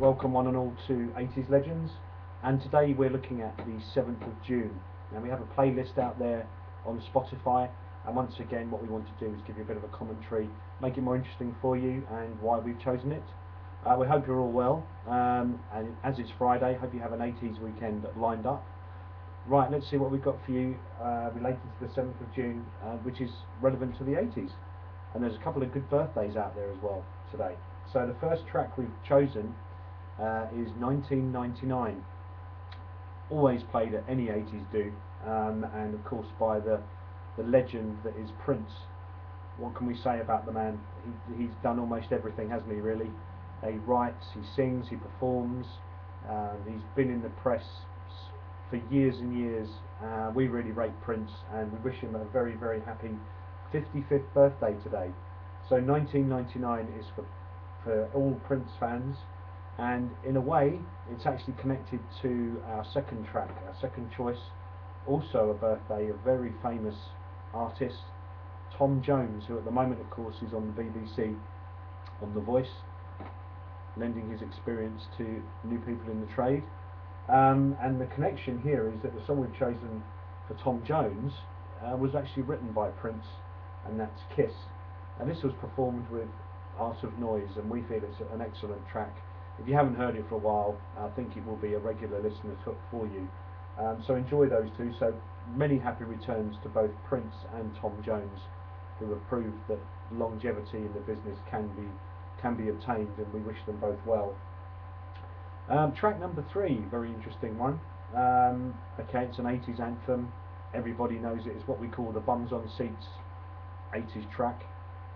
Welcome one and all to 80s Legends, and today we're looking at the 7th of June. Now we have a playlist out there on Spotify, and once again what we want to do is give you a bit of a commentary, make it more interesting for you and why we've chosen it. We hope you're all well, and as it's Friday, hope you have an 80s weekend lined up. Right, let's see what we've got for you related to the 7th of June, which is relevant to the 80s. And there's a couple of good birthdays out there as well today. So the first track we've chosen is 1999. Always played at any 80s do, and of course by the legend that is Prince. What can we say about the man? He's done almost everything, hasn't he, really? He writes, he sings, he performs, he's been in the press for years and years. We really rate Prince, and we wish him a very, very happy 55th birthday today. So 1999 is for all Prince fans, and in a way it's actually connected to our second track, our second choice, also a birthday, a very famous artist, Tom Jones, who at the moment of course is on the BBC on The Voice, lending his experience to new people in the trade. And the connection here is that the song we've chosen for Tom Jones was actually written by Prince, and that's Kiss. And this was performed with Art of Noise, and we feel it's an excellent track. If you haven't heard it for a while, I think it will be a regular listener for you. So enjoy those two. So many happy returns to both Prince and Tom Jones, who have proved that longevity in the business can be obtained, and we wish them both well. Track number 3, very interesting one. Okay, it's an 80s anthem. Everybody knows it. It's what we call the bums on seats 80s track.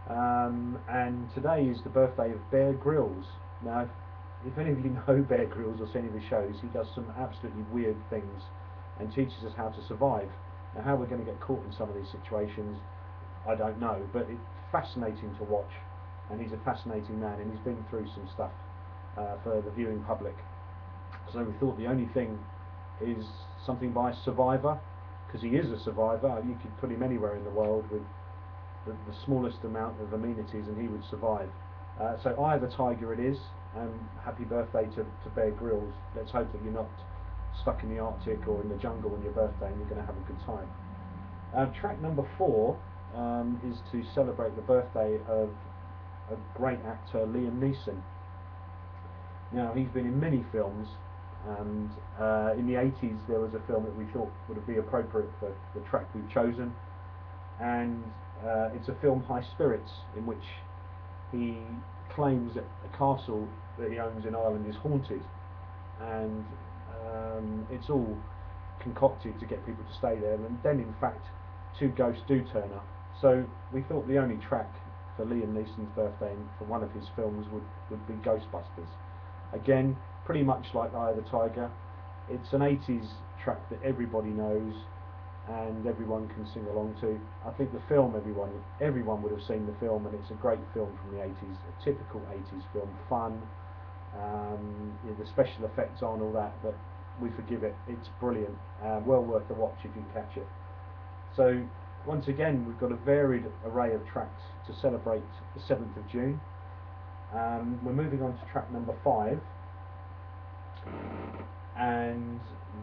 And today is the birthday of Bear Grylls. Now, if any of you know Bear Grylls or see any of his shows, he does some absolutely weird things and teaches us how to survive. Now, how we're going to get caught in some of these situations, I don't know, but it's fascinating to watch, and he's a fascinating man, and he's been through some stuff for the viewing public. So we thought the only thing is something by Survivor, because he is a survivor. You could put him anywhere in the world with the smallest amount of amenities and he would survive. So Eye of the Tiger it is, and happy birthday to Bear Grylls. Let's hope that you're not stuck in the Arctic or in the jungle on your birthday, and you're going to have a good time. Track number 4 is to celebrate the birthday of a great actor, Liam Neeson. Now, he's been in many films, and in the 80s there was a film that we thought would be appropriate for the track we've chosen, and it's a film, High Spirits, in which he claims that a castle that he owns in Ireland is haunted, and it's all concocted to get people to stay there, and then in fact 2 ghosts do turn up. So we thought the only track for Liam Neeson's birthday and for one of his films would be Ghostbusters. Again, pretty much like Eye of the Tiger, it's an 80s track that everybody knows and everyone can sing along to. I think the film, everyone would have seen the film, and it's a great film from the 80s, a typical 80s film, fun, the special effects on all that, but we forgive it. It's brilliant, well worth a watch if you can catch it. So once again, we've got a varied array of tracks to celebrate the 7th of June. We're moving on to track number 5, and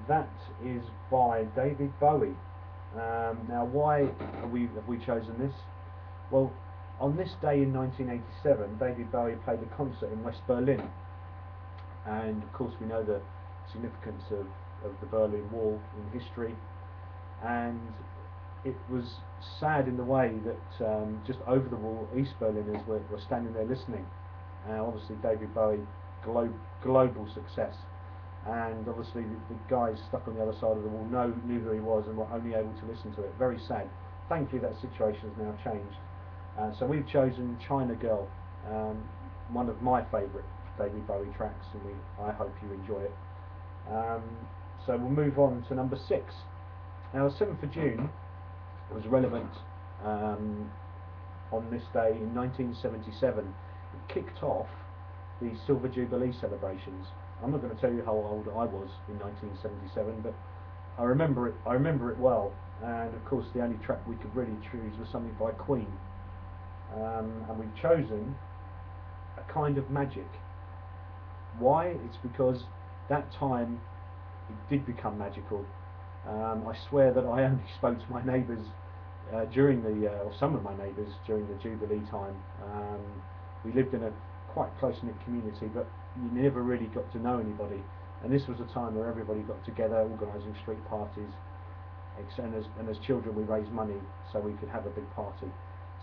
that is by David Bowie. Now, why have we chosen this? Well, on this day in 1987, David Bowie played a concert in West Berlin, and of course we know the significance of the Berlin Wall in history, and it was sad in the way that just over the wall East Berliners were standing there listening. Obviously David Bowie, global success, and obviously the guys stuck on the other side of the wall knew who he was and were only able to listen to it. Very sad. Thankfully that situation has now changed. So we've chosen China Girl, one of my favourite David Bowie tracks, and I hope you enjoy it. So we'll move on to number 6. Now, the 7th of June was relevant on this day in 1977. It kicked off the Silver Jubilee celebrations. I'm not going to tell you how old I was in 1977, but I remember it well. And of course, the only track we could really choose was something by Queen, and we've chosen A Kind of Magic. Why? It's because that time it did become magical. I swear that I only spoke to my neighbours during the, or some of my neighbours during the Jubilee time. We lived in a quite close-knit community, but you never really got to know anybody. And this was a time where everybody got together, organising street parties. And as children, we raised money so we could have a big party.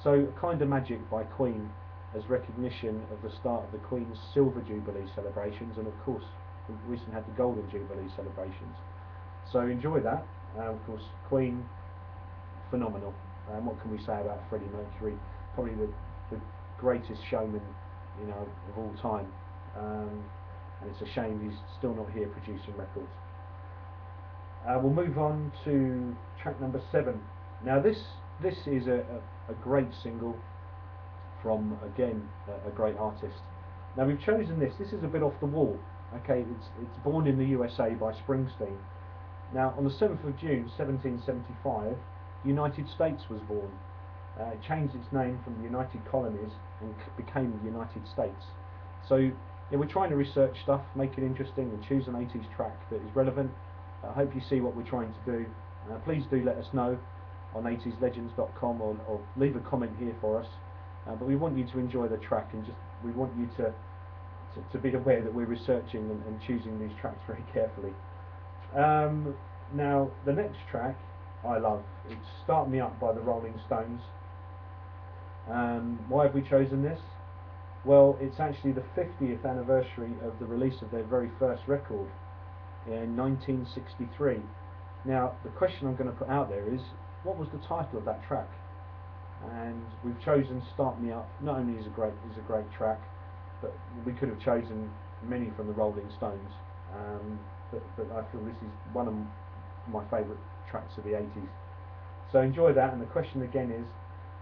So, Kind of Magic by Queen as recognition of the start of the Queen's Silver Jubilee celebrations, and of course, we recently had the Golden Jubilee celebrations. So enjoy that. Of course, Queen, phenomenal. What can we say about Freddie Mercury? Probably the greatest showman, of all time. And it's a shame he's still not here producing records. We'll move on to track number 7. Now this is a great single from, again, a great artist. Now we've chosen this. This is a bit off the wall. Okay, it's Born in the USA by Springsteen. Now, on the 7th of June 1775, the United States was born. It changed its name from the United Colonies and became the United States. So, we're trying to research stuff, make it interesting, and choose an 80s track that is relevant. I hope you see what we're trying to do. Please do let us know on 80slegends.com or leave a comment here for us. But we want you to enjoy the track, and we want you to be aware that we're researching and choosing these tracks very carefully. Now, the next track I love. It's Start Me Up by the Rolling Stones. Why have we chosen this? Well, it's actually the 50th anniversary of the release of their very first record in 1963. Now, the question I'm going to put out there is, what was the title of that track? And we've chosen Start Me Up. Not only is a great track, but we could have chosen many from the Rolling Stones. But I feel this is one of my favourite tracks of the 80s. So enjoy that, and the question again is,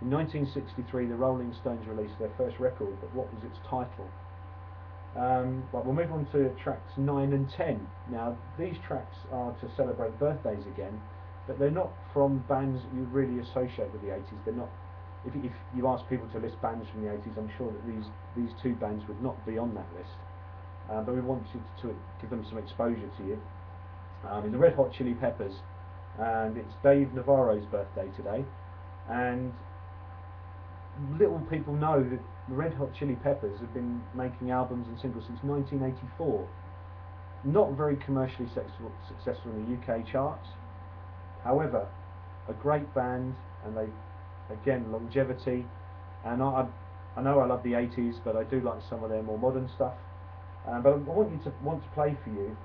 in 1963 the Rolling Stones released their first record, but what was its title? But we'll move on to tracks 9 and 10. Now these tracks are to celebrate birthdays again, but they're not from bands that you really associate with the 80s. They're not. If you ask people to list bands from the 80s, I'm sure that these two bands would not be on that list. But we wanted to give them some exposure to you. In the Red Hot Chili Peppers, and it's Dave Navarro's birthday today, and little people know that the Red Hot Chili Peppers have been making albums and singles since 1984. Not very commercially successful in the UK charts, however, a great band, and they, again, longevity. And I know I love the 80s, but I do like some of their more modern stuff. But I want to play for you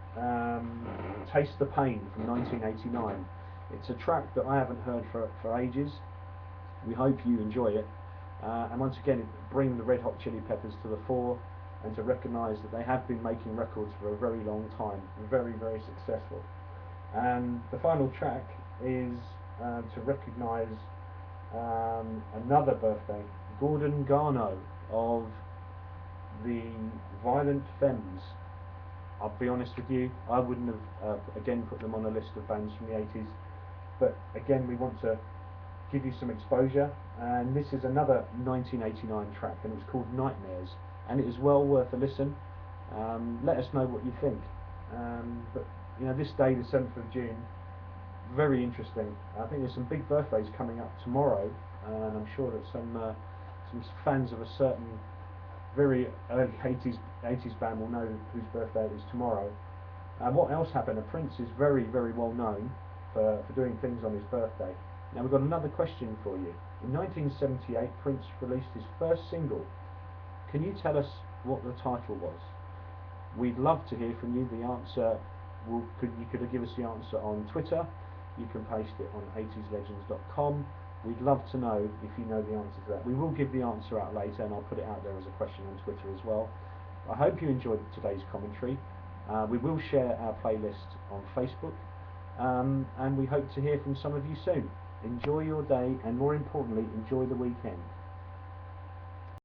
Taste the Pain from 1989. It's a track that I haven't heard for ages. We hope you enjoy it. And once again, it brings the Red Hot Chili Peppers to the fore, and to recognise that they have been making records for a very long time, very, very successful. And the final track is to recognise another birthday, Gordon Garneau of the Violent Femmes. I'll be honest with you, I wouldn't have again put them on a list of bands from the 80s, but again we want to give you some exposure, and this is another 1989 track, and it's called Nightmares, and it is well worth a listen. Let us know what you think. But this day, the 7th of June, very interesting. I think there's some big birthdays coming up tomorrow, and I'm sure that some fans of a certain very early 80s band will know whose birthday it is tomorrow. And what else happened? Prince is very, very well known for doing things on his birthday. Now we've got another question for you. In 1978, Prince released his first single. Can you tell us what the title was? We'd love to hear from you. The answer, you could give us the answer on Twitter. You can paste it on 80slegends.com. We'd love to know if you know the answer to that. We will give the answer out later, and I'll put it out there as a question on Twitter as well. I hope you enjoyed today's commentary. We will share our playlist on Facebook, and we hope to hear from some of you soon. Enjoy your day, and more importantly, enjoy the weekend.